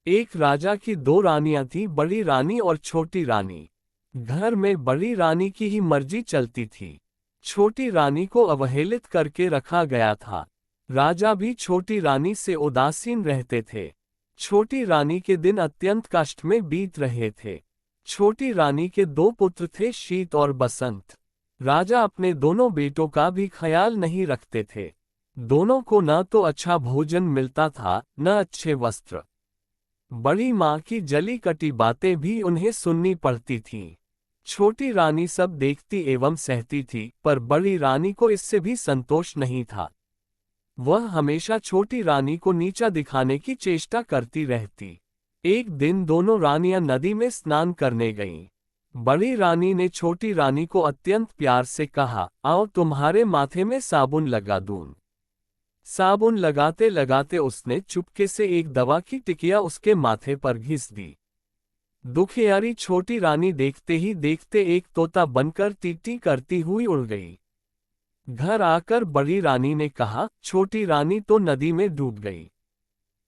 एक राजा की दो रानियां थीं, बड़ी रानी और छोटी रानी। घर में बड़ी रानी की ही मर्जी चलती थी। छोटी रानी को अवहेलित करके रखा गया था। राजा भी छोटी रानी से उदासीन रहते थे। छोटी रानी के दिन अत्यंत कष्ट में बीत रहे थे। छोटी रानी के दो पुत्र थे, शीत और बसंत। राजा अपने दोनों बेटों का भी ख्याल नहीं रखते थे। दोनों को न तो अच्छा भोजन मिलता था, न अच्छे वस्त्र। बड़ी माँ की जली कटी बातें भी उन्हें सुननी पड़ती थीं। छोटी रानी सब देखती एवं सहती थी, पर बड़ी रानी को इससे भी संतोष नहीं था। वह हमेशा छोटी रानी को नीचा दिखाने की चेष्टा करती रहती। एक दिन दोनों रानियां नदी में स्नान करने गईं। बड़ी रानी ने छोटी रानी को अत्यंत प्यार से कहा, आओ तुम्हारे माथे में साबुन लगा दूं। साबुन लगाते लगाते उसने चुपके से एक दवा की टिकिया उसके माथे पर घिस दी। दुखियारी छोटी रानी देखते ही देखते एक तोता बनकर टीटी करती हुई उड़ गई। घर आकर बड़ी रानी ने कहा, छोटी रानी तो नदी में डूब गई।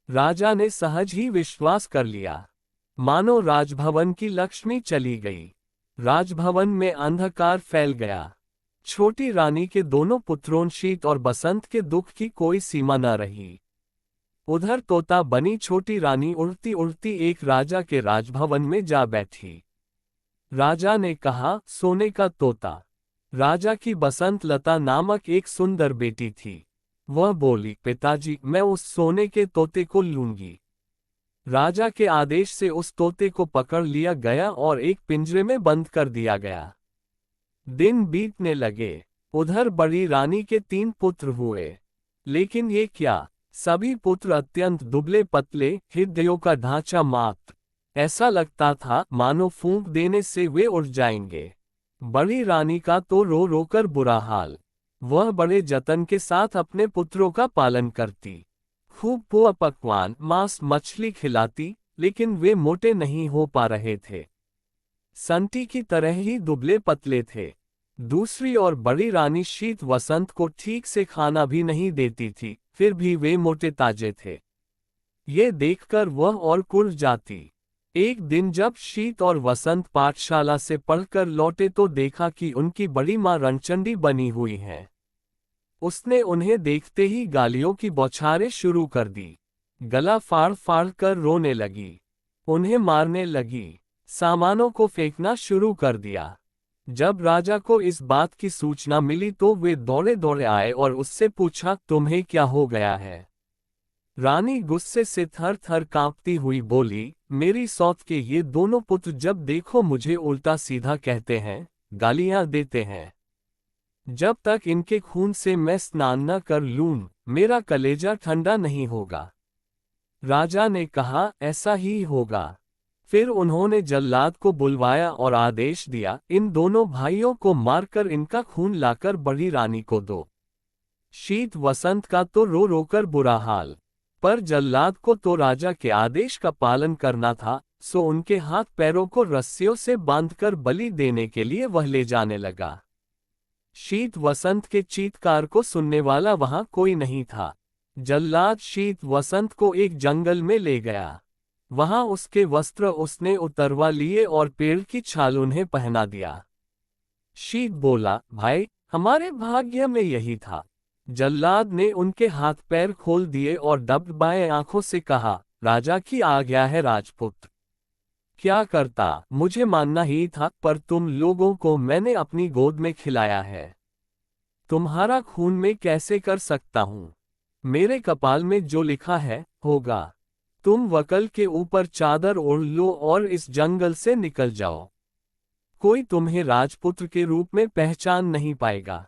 राजा ने सहज ही विश्वास कर लिया, मानो राजभवन की लक्ष्मी चली गई। राजभवन में अंधकार फैल गया। छोटी रानी के दोनों पुत्रों शीत और बसंत के दुख की कोई सीमा न रही। उधर तोता बनी छोटी रानी उड़ती उड़ती एक राजा के राजभवन में जा बैठी। राजा ने कहा, सोने का तोता। राजा की बसंत लता नामक एक सुंदर बेटी थी। वह बोली, पिताजी, मैं उस सोने के तोते को लूंगी। राजा के आदेश से उस तोते को पकड़ लिया गया और एक पिंजरे में बंद कर दिया गया। दिन बीतने लगे। उधर बड़ी रानी के 3 पुत्र हुए। लेकिन ये क्या, सभी पुत्र अत्यंत दुबले पतले, हृदयों का ढांचा मात्र ऐसा लगता था मानो फूंक देने से वे उड़ जाएंगे। बड़ी रानी का तो रो रो कर बुरा हाल। वह बड़े जतन के साथ अपने पुत्रों का पालन करती, खूब पुआ पकवान मांस मछली खिलाती, लेकिन वे मोटे नहीं हो पा रहे थे। संटी की तरह ही दुबले पतले थे। दूसरी ओर बड़ी रानी शीत वसंत को ठीक से खाना भी नहीं देती थी, फिर भी वे मोटे ताजे थे। ये देखकर वह और कुढ़ जाती। एक दिन जब शीत और वसंत पाठशाला से पढ़कर लौटे तो देखा कि उनकी बड़ी माँ रणचंडी बनी हुई है। उसने उन्हें देखते ही गालियों की बौछारें शुरू कर दी। गला फाड़ फाड़ कर रोने लगी। उन्हें मारने लगी। सामानों को फेंकना शुरू कर दिया। जब राजा को इस बात की सूचना मिली तो वे दौड़े दौड़े आए और उससे पूछा, तुम्हें क्या हो गया है? रानी गुस्से से थर थर कांपती हुई बोली, मेरी सौत के ये दोनों पुत्र जब देखो मुझे उल्टा सीधा कहते हैं, गालियां देते हैं। जब तक इनके खून से मैं स्नान न कर लूं, मेरा कलेजा ठंडा नहीं होगा। राजा ने कहा, ऐसा ही होगा। फिर उन्होंने जल्लाद को बुलवाया और आदेश दिया, इन दोनों भाइयों को मारकर इनका खून लाकर बड़ी रानी को दो। शीत वसंत का तो रो रोकर बुरा हाल, पर जल्लाद को तो राजा के आदेश का पालन करना था, सो उनके हाथ पैरों को रस्सियों से बांधकर बलि देने के लिए वह ले जाने लगा। शीत वसंत के चीत्कार को सुनने वाला वहां कोई नहीं था। जल्लाद शीत वसंत को एक जंगल में ले गया। वहां उसके वस्त्र उसने उतरवा लिए और पेड़ की छाल उन्हें पहना दिया। शीत बोला, भाई, हमारे भाग्य में यही था। जल्लाद ने उनके हाथ पैर खोल दिए और डबडबाए आंखों से कहा, राजा की आज्ञा है राजपुत्र। क्या करता, मुझे मानना ही था, पर तुम लोगों को मैंने अपनी गोद में खिलाया है। तुम्हारा खून मैं कैसे कर सकता हूं? मेरे कपाल में जो लिखा है, होगा। तुम वकल के ऊपर चादर ओढ़ लो और इस जंगल से निकल जाओ। कोई तुम्हें राजपुत्र के रूप में पहचान नहीं पाएगा।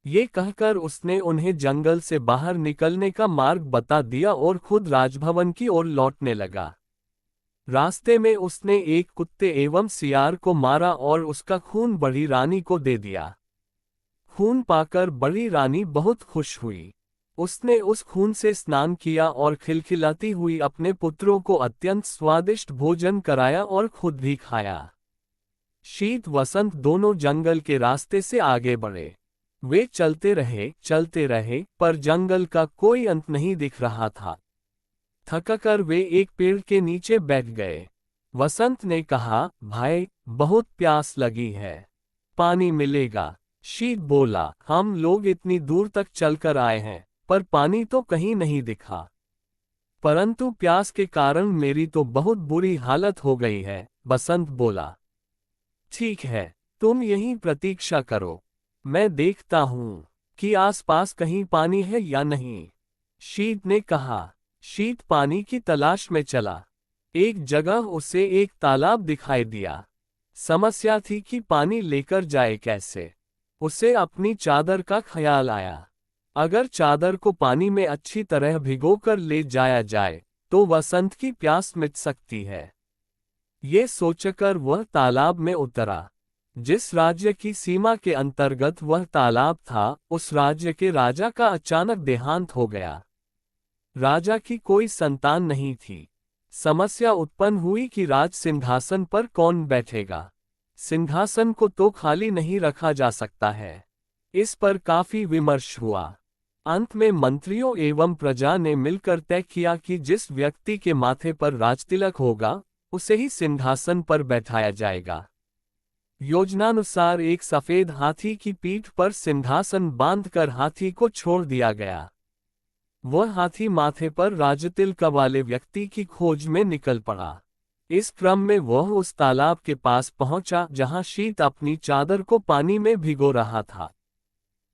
ये कहकर उसने उन्हें जंगल से बाहर निकलने का मार्ग बता दिया और खुद राजभवन की ओर लौटने लगा। रास्ते में उसने एक कुत्ते एवं सियार को मारा और उसका खून बड़ी रानी को दे दिया। खून पाकर बड़ी रानी बहुत खुश हुई। उसने उस खून से स्नान किया और खिलखिलाती हुई अपने पुत्रों को अत्यंत स्वादिष्ट भोजन कराया और खुद भी खाया। शीत वसंत दोनों जंगल के रास्ते से आगे बढ़े। वे चलते रहे, पर जंगल का कोई अंत नहीं दिख रहा था। थककर वे एक पेड़ के नीचे बैठ गए। वसंत ने कहा, भाई, बहुत प्यास लगी है, पानी मिलेगा? शीत बोला, हम लोग इतनी दूर तक चलकर आए हैं, पर पानी तो कहीं नहीं दिखा। परंतु प्यास के कारण मेरी तो बहुत बुरी हालत हो गई है, बसंत बोला। ठीक है, तुम यहीं प्रतीक्षा करो, मैं देखता हूँ कि आसपास कहीं पानी है या नहीं। शीत ने कहा। शीत पानी की तलाश में चला। एक जगह उसे एक तालाब दिखाई दिया। समस्या थी कि पानी लेकर जाए कैसे। उसे अपनी चादर का ख्याल आया। अगर चादर को पानी में अच्छी तरह भिगोकर ले जाया जाए, तो वसंत की प्यास मिट सकती है। ये सोचकर वह तालाब में उतरा। जिस राज्य की सीमा के अंतर्गत वह तालाब था, उस राज्य के राजा का अचानक देहांत हो गया। राजा की कोई संतान नहीं थी। समस्या उत्पन्न हुई कि राज सिंहासन पर कौन बैठेगा। सिंहासन को तो खाली नहीं रखा जा सकता है। इस पर काफी विमर्श हुआ। अंत में मंत्रियों एवं प्रजा ने मिलकर तय किया कि जिस व्यक्ति के माथे पर राजतिलक होगा, उसे ही सिंहासन पर बैठाया जाएगा। योजनानुसार एक सफेद हाथी की पीठ पर सिंहासन बांधकर हाथी को छोड़ दिया गया। वह हाथी माथे पर राजतिलक वाले व्यक्ति की खोज में निकल पड़ा। इस क्रम में वह उस तालाब के पास पहुंचा जहां शीत अपनी चादर को पानी में भिगो रहा था।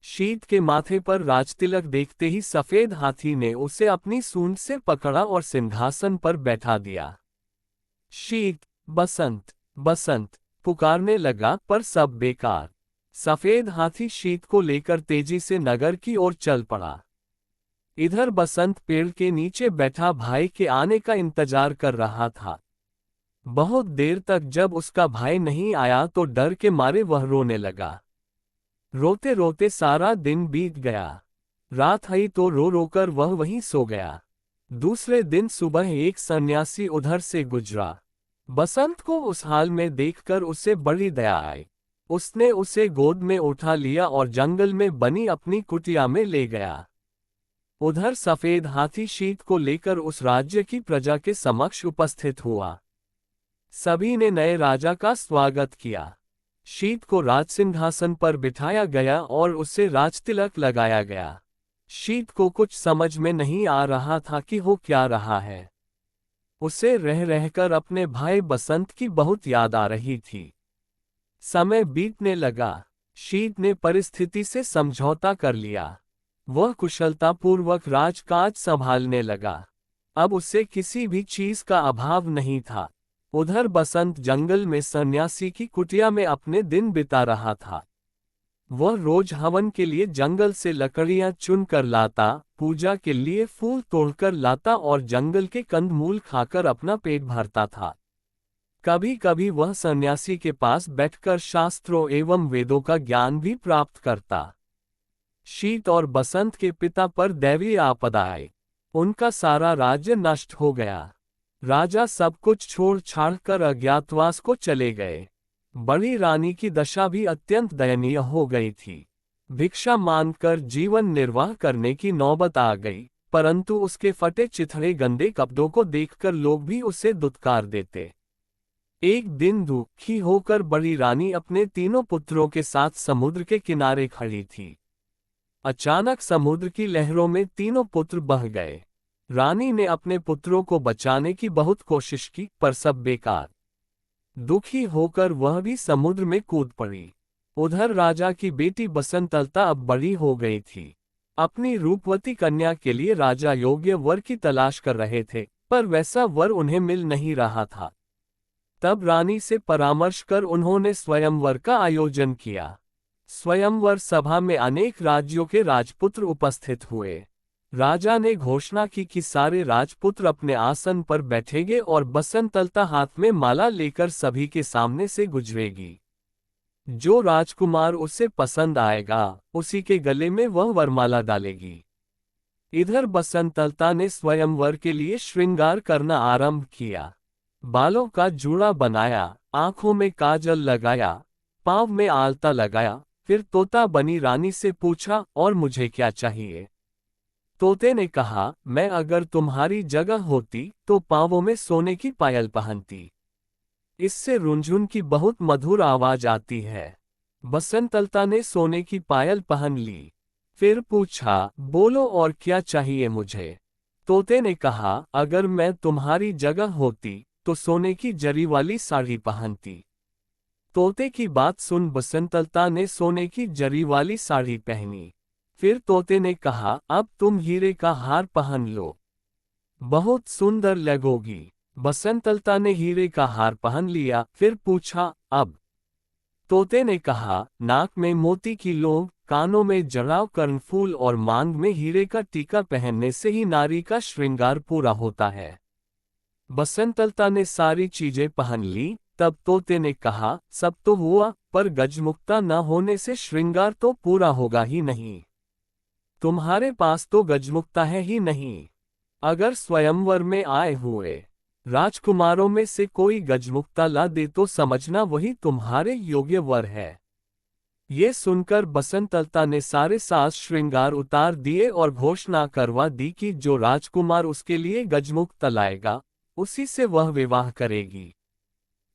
शीत के माथे पर राजतिलक देखते ही सफेद हाथी ने उसे अपनी सूंड से पकड़ा और सिंहासन पर बैठा दिया। शीत, बसंत, बसंत पुकारने लगा, पर सब बेकार। सफेद हाथी शीत को लेकर तेजी से नगर की ओर चल पड़ा। इधर बसंत पेड़ के नीचे बैठा भाई के आने का इंतजार कर रहा था। बहुत देर तक जब उसका भाई नहीं आया तो डर के मारे वह रोने लगा। रोते रोते सारा दिन बीत गया। रात आई तो रो रोकर वह वहीं सो गया। दूसरे दिन सुबह एक सन्यासी उधर से गुजरा। बसंत को उस हाल में देखकर उसे बड़ी दया आई। उसने उसे गोद में उठा लिया और जंगल में बनी अपनी कुटिया में ले गया। उधर सफेद हाथी शीत को लेकर उस राज्य की प्रजा के समक्ष उपस्थित हुआ। सभी ने नए राजा का स्वागत किया। शीत को राजसिंहासन पर बिठाया गया और उसे राजतिलक लगाया गया। शीत को कुछ समझ में नहीं आ रहा था कि हो क्या रहा है। उसे रह रहकर अपने भाई बसंत की बहुत याद आ रही थी। समय बीतने लगा। शीत ने परिस्थिति से समझौता कर लिया। वह कुशलतापूर्वक राजकाज संभालने लगा। अब उसे किसी भी चीज का अभाव नहीं था। उधर बसंत जंगल में सन्यासी की कुटिया में अपने दिन बिता रहा था। वह रोज हवन के लिए जंगल से लकड़ियां चुन कर लाता, पूजा के लिए फूल तोड़कर लाता और जंगल के कंदमूल खाकर अपना पेट भरता था। कभी कभी वह सन्यासी के पास बैठकर शास्त्रों एवं वेदों का ज्ञान भी प्राप्त करता। शीत और बसंत के पिता पर दैवीय आपदा आई। उनका सारा राज्य नष्ट हो गया। राजा सब कुछ छोड़ छाड़ कर अज्ञातवास को चले गए। बड़ी रानी की दशा भी अत्यंत दयनीय हो गई थी। भिक्षा मांगकर जीवन निर्वाह करने की नौबत आ गई, परंतु उसके फटे चिथड़े गंदे कपड़ों को देखकर लोग भी उसे दुत्कार देते। एक दिन दुखी होकर बड़ी रानी अपने तीनों पुत्रों के साथ समुद्र के किनारे खड़ी थी। अचानक समुद्र की लहरों में तीनों पुत्र बह गए। रानी ने अपने पुत्रों को बचाने की बहुत कोशिश की, पर सब बेकार। दुखी होकर वह भी समुद्र में कूद पड़ी। उधर राजा की बेटी बसंतलता अब बड़ी हो गई थी। अपनी रूपवती कन्या के लिए राजा योग्य वर की तलाश कर रहे थे, पर वैसा वर उन्हें मिल नहीं रहा था। तब रानी से परामर्श कर उन्होंने स्वयंवर का आयोजन किया। स्वयंवर सभा में अनेक राज्यों के राजपुत्र उपस्थित हुए। राजा ने घोषणा की कि सारे राजपुत्र अपने आसन पर बैठेंगे और बसंतलता हाथ में माला लेकर सभी के सामने से गुजरेगी। जो राजकुमार उसे पसंद आएगा, उसी के गले में वह वरमाला डालेगी। इधर बसंतलता ने स्वयंवर के लिए श्रृंगार करना आरंभ किया। बालों का जूड़ा बनाया, आंखों में काजल लगाया, पांव में आलता लगाया, फिर तोता बनी रानी से पूछा, और मुझे क्या चाहिए? तोते ने कहा, मैं अगर तुम्हारी जगह होती तो पांवों में सोने की पायल पहनती। इससे रुनझुन की बहुत मधुर आवाज आती है। बसंतलता ने सोने की पायल पहन ली। फिर पूछा, बोलो और क्या चाहिए मुझे? तोते ने कहा, अगर मैं तुम्हारी जगह होती तो सोने की जरी वाली साड़ी पहनती। तोते की बात सुन बसंतलता ने सोने की जरी वाली साड़ी पहनी। फिर तोते ने कहा, अब तुम हीरे का हार पहन लो, बहुत सुंदर लगोगी। बसंतलता ने हीरे का हार पहन लिया। फिर पूछा, अब? तोते ने कहा, नाक में मोती की लौंग, कानों में जड़ाव कर्णफूल और मांग में हीरे का टीका पहनने से ही नारी का श्रृंगार पूरा होता है। बसंतलता ने सारी चीजें पहन ली। तब तोते ने कहा, सब तो हुआ, पर गजमुक्ता न होने से श्रृंगार तो पूरा होगा ही नहीं। तुम्हारे पास तो गजमुक्ता है ही नहीं। अगर स्वयंवर में आए हुए राजकुमारों में से कोई गजमुक्ता ला दे तो समझना वही तुम्हारे योग्य वर है। ये सुनकर बसंतलता ने सारे साज श्रृंगार उतार दिए और घोषणा करवा दी कि जो राजकुमार उसके लिए गजमुक्ता लाएगा, उसी से वह विवाह करेगी।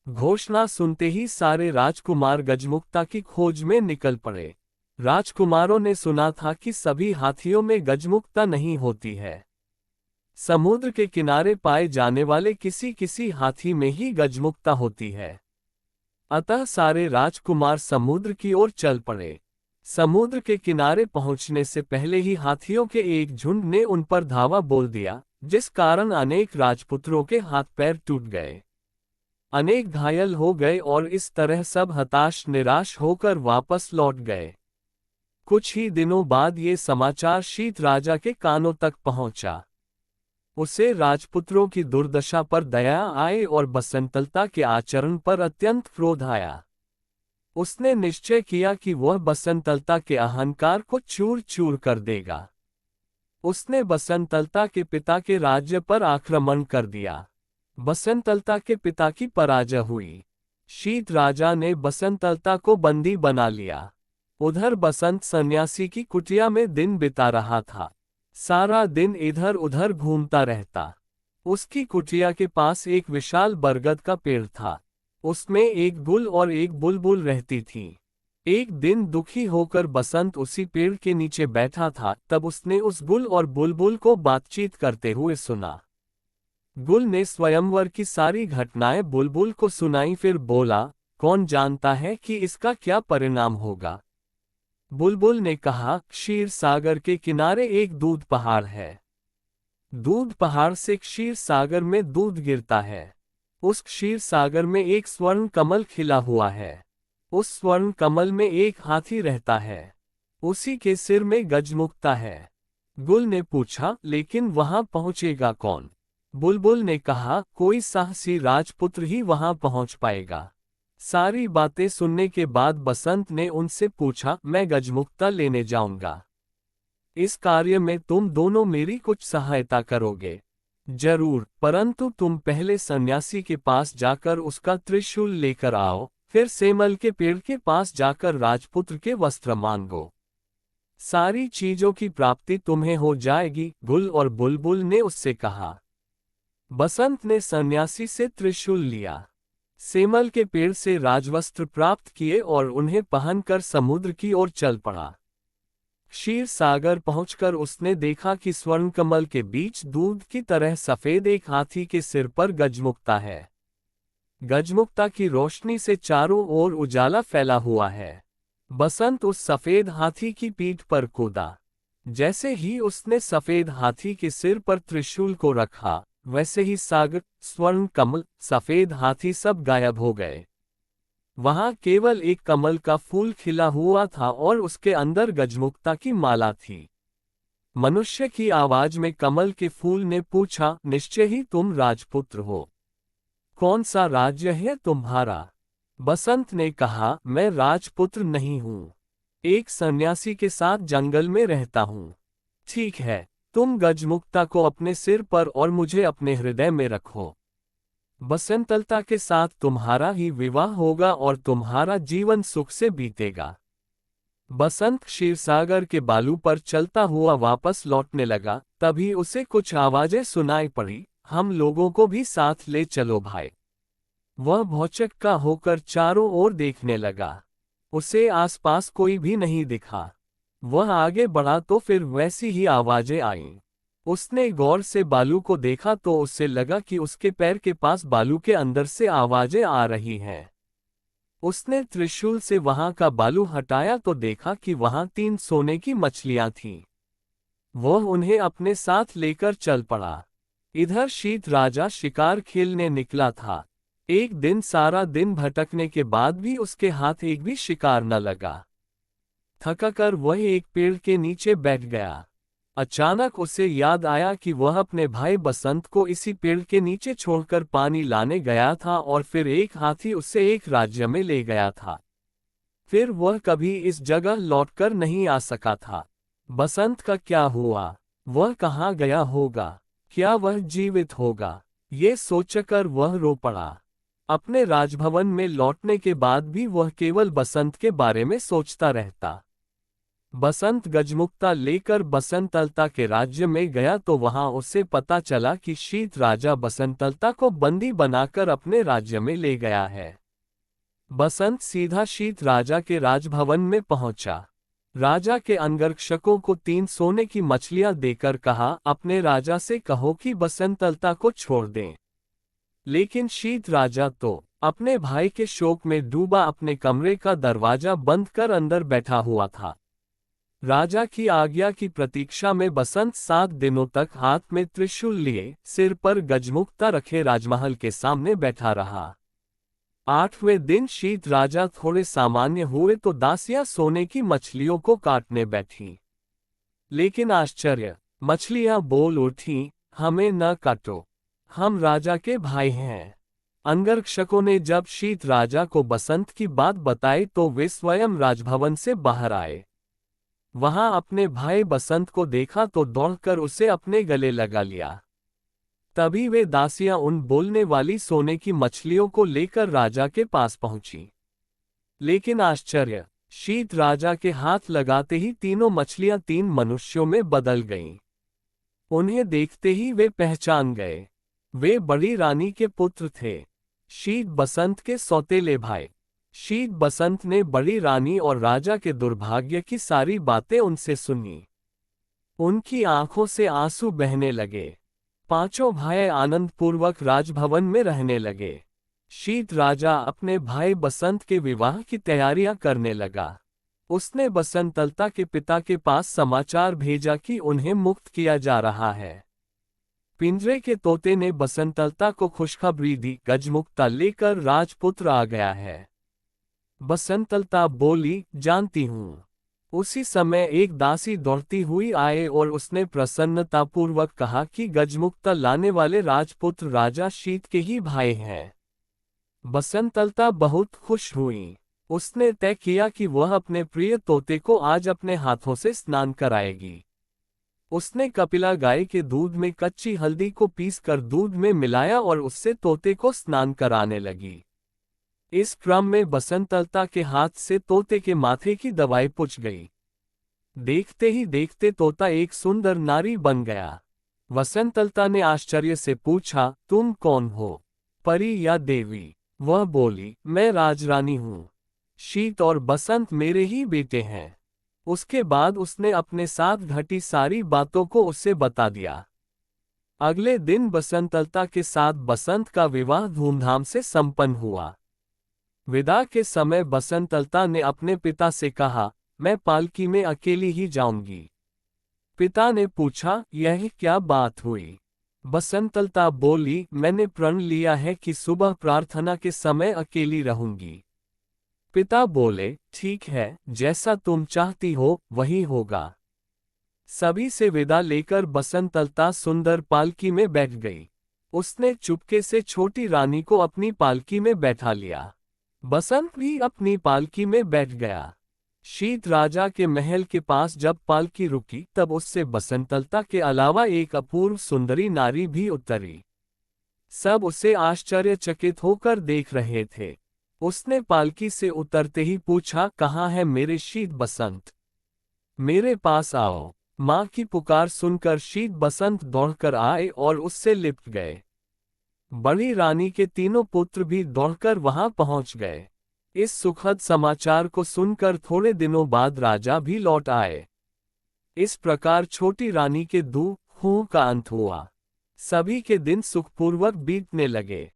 घोषणा सुनते ही सारे राजकुमार गजमुक्ता की खोज में निकल पड़े। राजकुमारों ने सुना था कि सभी हाथियों में गजमुक्ता नहीं होती है। समुद्र के किनारे पाए जाने वाले किसी किसी हाथी में ही गजमुक्ता होती है। अतः सारे राजकुमार समुद्र की ओर चल पड़े। समुद्र के किनारे पहुंचने से पहले ही हाथियों के एक झुंड ने उन पर धावा बोल दिया, जिस कारण अनेक राजपुत्रों के हाथ पैर टूट गए। अनेक घायल हो गए और इस तरह सब हताश निराश होकर वापस लौट गए। कुछ ही दिनों बाद ये समाचार शीत राजा के कानों तक पहुंचा। उसे राजपुत्रों की दुर्दशा पर दया आई और बसंतलता के आचरण पर अत्यंत क्रोध आया। उसने निश्चय किया कि वह बसंतलता के अहंकार को चूर चूर कर देगा। उसने बसंतलता के पिता के राज्य पर आक्रमण कर दिया। बसंतलता के पिता की पराजय हुई। शीत राजा ने बसंतलता को बंदी बना लिया। उधर बसंत सन्यासी की कुटिया में दिन बिता रहा था। सारा दिन इधर उधर घूमता रहता। उसकी कुटिया के पास एक विशाल बरगद का पेड़ था। उसमें एक गुल और एक बुलबुल रहती थी। एक दिन दुखी होकर बसंत उसी पेड़ के नीचे बैठा था, तब उसने उस गुल और बुलबुल को बातचीत करते हुए सुना। गुल ने स्वयंवर की सारी घटनाएं बुलबुल को सुनाई। फिर बोला, कौन जानता है कि इसका क्या परिणाम होगा? बुलबुल ने कहा, क्षीर सागर के किनारे एक दूध पहाड़ है। दूध पहाड़ से क्षीर सागर में दूध गिरता है। उस क्षीर सागर में एक स्वर्ण कमल खिला हुआ है। उस स्वर्ण कमल में एक हाथी रहता है। उसी के सिर में गजमुक्ता है। गुल ने पूछा, लेकिन वहां पहुंचेगा कौन? बुलबुल ने कहा, कोई साहसी राजपुत्र ही वहां पहुंच पाएगा। सारी बातें सुनने के बाद बसंत ने उनसे पूछा, मैं गजमुक्ता लेने जाऊंगा। इस कार्य में तुम दोनों मेरी कुछ सहायता करोगे? जरूर, परंतु तुम पहले सन्यासी के पास जाकर उसका त्रिशूल लेकर आओ, फिर सेमल के पेड़ के पास जाकर राजपुत्र के वस्त्र मांगो। सारी चीजों की प्राप्ति तुम्हें हो जाएगी, गुल और बुलबुल ने उससे कहा। बसंत ने सन्यासी से त्रिशूल लिया, सेमल के पेड़ से राजवस्त्र प्राप्त किए और उन्हें पहनकर समुद्र की ओर चल पड़ा। क्षीर सागर पहुंचकर उसने देखा कि स्वर्ण कमल के बीच दूध की तरह सफेद एक हाथी के सिर पर गजमुक्ता है। गजमुक्ता की रोशनी से चारों ओर उजाला फैला हुआ है। बसंत उस सफेद हाथी की पीठ पर कूदा। जैसे ही उसने सफेद हाथी के सिर पर त्रिशूल को रखा, वैसे ही सागर, स्वर्ण कमल, सफेद हाथी सब गायब हो गए। वहां केवल एक कमल का फूल खिला हुआ था और उसके अंदर गजमुक्ता की माला थी। मनुष्य की आवाज में कमल के फूल ने पूछा, निश्चय ही तुम राजपुत्र हो। कौन सा राज्य है तुम्हारा? बसंत ने कहा, मैं राजपुत्र नहीं हूं, एक सन्यासी के साथ जंगल में रहता हूं। ठीक है, तुम गजमुक्ता को अपने सिर पर और मुझे अपने हृदय में रखो। बसंतलता के साथ तुम्हारा ही विवाह होगा और तुम्हारा जीवन सुख से बीतेगा। बसंत क्षीरसागर के बालू पर चलता हुआ वापस लौटने लगा, तभी उसे कुछ आवाजें सुनाई पड़ी। हम लोगों को भी साथ ले चलो भाई। वह भौचक्का होकर चारों ओर देखने लगा। उसे आसपास कोई भी नहीं दिखा। वह आगे बढ़ा तो फिर वैसी ही आवाजें आईं। उसने गौर से बालू को देखा तो उसे लगा कि उसके पैर के पास बालू के अंदर से आवाजें आ रही हैं। उसने त्रिशूल से वहां का बालू हटाया तो देखा कि वहां 3 सोने की मछलियां थीं। वह उन्हें अपने साथ लेकर चल पड़ा। इधर शीत राजा शिकार खेलने निकला था। एक दिन सारा दिन भटकने के बाद भी उसके हाथ एक भी शिकार न लगा। थकाकर वह एक पेड़ के नीचे बैठ गया। अचानक उसे याद आया कि वह अपने भाई बसंत को इसी पेड़ के नीचे छोड़कर पानी लाने गया था और फिर एक हाथी उसे एक राज्य में ले गया था। फिर वह कभी इस जगह लौटकर नहीं आ सका था। बसंत का क्या हुआ? वह कहाँ गया होगा? क्या वह जीवित होगा? ये सोचकर वह रो पड़ा। अपने राजभवन में लौटने के बाद भी वह केवल बसंत के बारे में सोचता रहता। बसंत गजमुक्ता लेकर बसंतलता के राज्य में गया तो वहां उसे पता चला कि शीत राजा बसंतलता को बंदी बनाकर अपने राज्य में ले गया है। बसंत सीधा शीत राजा के राजभवन में पहुंचा। राजा के अंगरक्षकों को 3 सोने की मछलियां देकर कहा, अपने राजा से कहो कि बसंतलता को छोड़ दें। लेकिन शीत राजा तो अपने भाई के शोक में डूबा अपने कमरे का दरवाजा बंद कर अंदर बैठा हुआ था। राजा की आज्ञा की प्रतीक्षा में बसंत 7 दिनों तक हाथ में त्रिशूल लिए, सिर पर गजमुक्ता रखे राजमहल के सामने बैठा रहा। 8वें दिन शीत राजा थोड़े सामान्य हुए तो दासियां सोने की मछलियों को काटने बैठी। लेकिन आश्चर्य, मछलियां बोल उठी, हमें न काटो, हम राजा के भाई हैं। अंगरक्षकों ने जब शीत राजा को बसंत की बात बताई तो वे स्वयं राजभवन से बाहर आए। वहां अपने भाई बसंत को देखा तो दौड़कर उसे अपने गले लगा लिया। तभी वे दासियां उन बोलने वाली सोने की मछलियों को लेकर राजा के पास पहुंची। लेकिन आश्चर्य, शीत राजा के हाथ लगाते ही तीनों मछलियां 3 मनुष्यों में बदल गईं। उन्हें देखते ही वे पहचान गए। वे बड़ी रानी के पुत्र थे, शीत बसंत के सौतेले भाई। शीत बसंत ने बड़ी रानी और राजा के दुर्भाग्य की सारी बातें उनसे सुनी। उनकी आंखों से आंसू बहने लगे। पांचों भाई आनंदपूर्वक राजभवन में रहने लगे। शीत राजा अपने भाई बसंत के विवाह की तैयारियां करने लगा। उसने बसंतलता के पिता के पास समाचार भेजा कि उन्हें मुक्त किया जा रहा है। पिंजरे के तोते ने बसंतलता को खुशखबरी दी, गजमुक्ता लेकर राजपुत्र आ गया है। बसंतलता बोली, जानती हूँ। उसी समय एक दासी दौड़ती हुई आए और उसने प्रसन्नतापूर्वक कहा कि गजमुक्ता लाने वाले राजपुत्र राजा शीत के ही भाई हैं। बसंतलता बहुत खुश हुई। उसने तय किया कि वह अपने प्रिय तोते को आज अपने हाथों से स्नान कराएगी। उसने कपिला गाय के दूध में कच्ची हल्दी को पीसकर दूध में मिलाया और उससे तोते को स्नान कराने लगी। इस क्रम में बसंतलता के हाथ से तोते के माथे की दवाई पुछ गई। देखते ही देखते तोता एक सुंदर नारी बन गया। बसंतलता ने आश्चर्य से पूछा, तुम कौन हो, परी या देवी? वह बोली, मैं राजरानी हूँ। शीत और बसंत मेरे ही बेटे हैं। उसके बाद उसने अपने साथ घटी सारी बातों को उसे बता दिया। अगले दिन बसंतलता के साथ बसंत का विवाह धूमधाम से संपन्न हुआ। विदा के समय बसंतलता ने अपने पिता से कहा, मैं पालकी में अकेली ही जाऊंगी। पिता ने पूछा, यह क्या बात हुई? बसंतलता बोली, मैंने प्रण लिया है कि सुबह प्रार्थना के समय अकेली रहूंगी। पिता बोले, ठीक है, जैसा तुम चाहती हो वही होगा। सभी से विदा लेकर बसंतलता सुंदर पालकी में बैठ गई। उसने चुपके से छोटी रानी को अपनी पालकी में बैठा लिया। बसंत भी अपनी पालकी में बैठ गया। शीत राजा के महल के पास जब पालकी रुकी तब उससे बसंतलता के अलावा एक अपूर्व सुंदरी नारी भी उतरी। सब उसे आश्चर्यचकित होकर देख रहे थे। उसने पालकी से उतरते ही पूछा, कहाँ है मेरे शीत बसंत? मेरे पास आओ। माँ की पुकार सुनकर शीत बसंत दौड़कर आए और उससे लिपट गए। बड़ी रानी के तीनों पुत्र भी दौड़कर वहां पहुंच गए। इस सुखद समाचार को सुनकर थोड़े दिनों बाद राजा भी लौट आए। इस प्रकार छोटी रानी के दुख का अंत हुआ। सभी के दिन सुखपूर्वक बीतने लगे।